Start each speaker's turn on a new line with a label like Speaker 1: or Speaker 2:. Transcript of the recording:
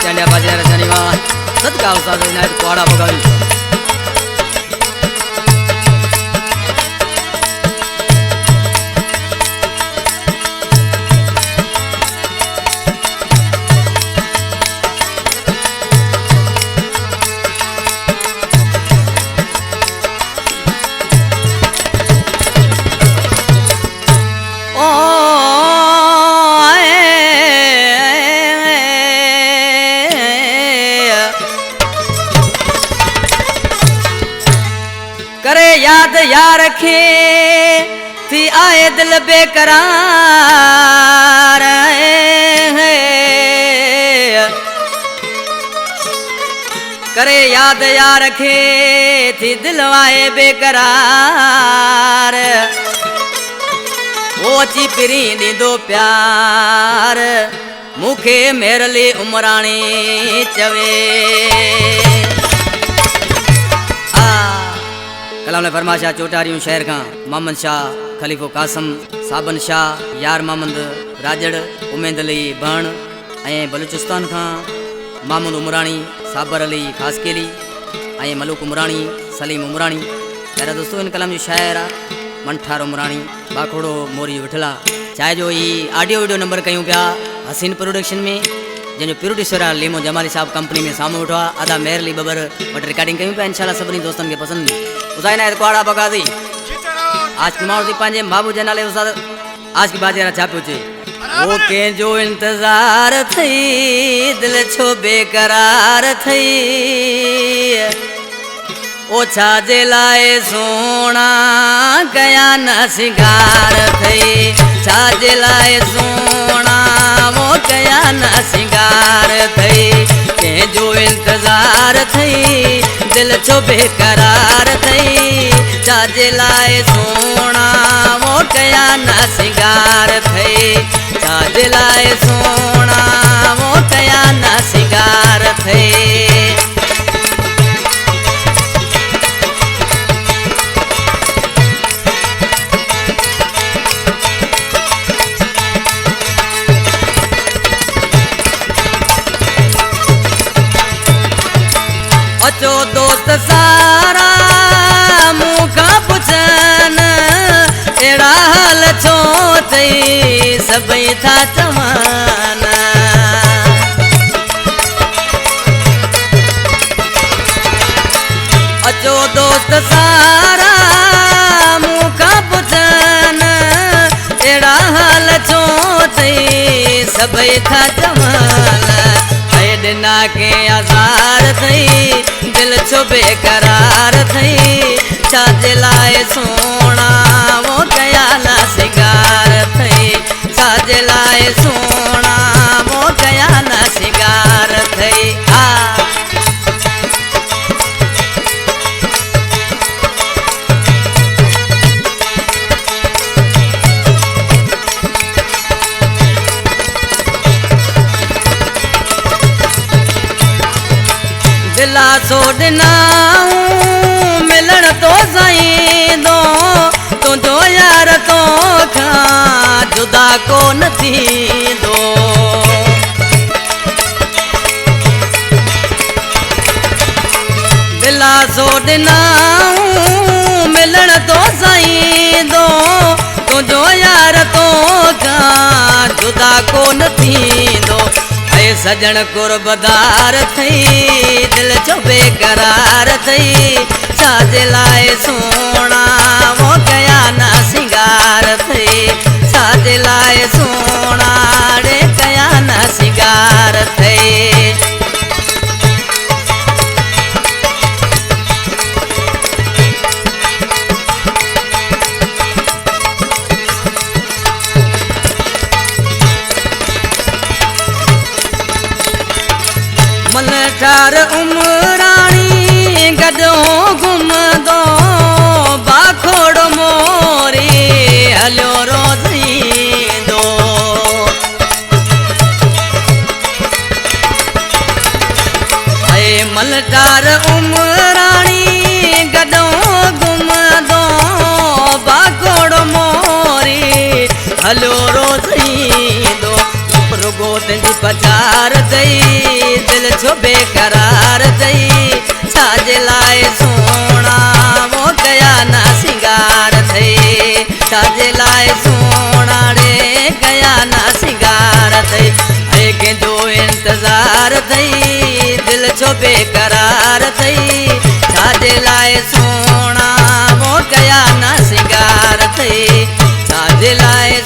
Speaker 1: चंडिया बाजे रजनीवा सदका उस्ताद इनायत कुआड़ा बगाई करे याद यार रखे थी आए दिल बेकरार करे याद यार रखे थी दिल आए बेकरार वो अची पिरी दीदो प्यार मुखे मेरली उमरानी चवे कलाम ने फरमाशा चोटारियों शहर का मोहम्मद शाह खलीफो कासम साबन शाह यार मोहम्मद राजड़ उमेद अली बण बलूचिस्तान का महमूद उमरानी साबर अली खासकेली मलूक उमरानी सलीम उमरानी प्यारा दोस्तों इन कलाम जो शायर मंठार उमरानी बाखोड़ो मोरी विठला चाहे जो ही ऑडियो वीडियो नंबर कयूं पिया हसीन प्रोडक्शन में जैसे प्रोड्यूसर आहे लीमो जमाली साहब कंपनी में सामू उठा आधा मेहरली बबर बट रिकॉर्डिंग कयूं पिया इंशाल्लाह सभी दोस्तन के पसंद उसाइना कुआड़ा बगादी आज की माउसी पांजे बाबू जनाले उस्ताद आज की बात जरा छापियो चे वो के जो इंतजार थई दिल छो बेकरार थई ओ छाजे लाए सोना गया न सिंगार थई छाजे लाए सोना वो गया न सिंगार थई के जो इंतजार थई दिल छो बेकरार थई छाजे लाए सोना वो गया न सिंगार थई छाजे लाए सोना वो गया न सिंगार थई अचो दोस्त सारा मुखा पुछन एड़ा हाल छो थई सभई था चवन अचो दोस्त सारा मुखा पुछन एड़ा हाल छो थई सभई था चवन ना के आज़ार थई दिल छो बेकरार थई छाजे लाए सोना वो कया ना सिंगार थई छाजे लाए सोना वो कया ना सिंगार थई दिला सोडना मिलन तो साईं दो तुझो यार तो खा जुदा को नथी दो दिला सोडना मिलन तो साईं दो तुझो यार तो खा जुदा को नथी दो सजन कुर्बदार थई दिल छो बेकरार थई छाजे लाए सोना वो कया ना सिंगार थई छाजे लाए सोना रे कया ना सिंगार थई मलठार उमरानी गडो घुम दो बाखोड़ मोरी हलो रोज़ी दो मलठार उमरानी गडो घुम दो बाखोड़ मोरी हलो रोज़ी दो रुगो तुझी पचार दई दिल छो बेकरार थई छाजे लाए सोना वो गया ना सिंगार थई छाजे लाए सोना रे गया ना सिंगार थई है केंदो इंतजार थई दिल छो बेकरार थई छाजे लाए सोना वो गया ना सिंगार थई छाजे लाए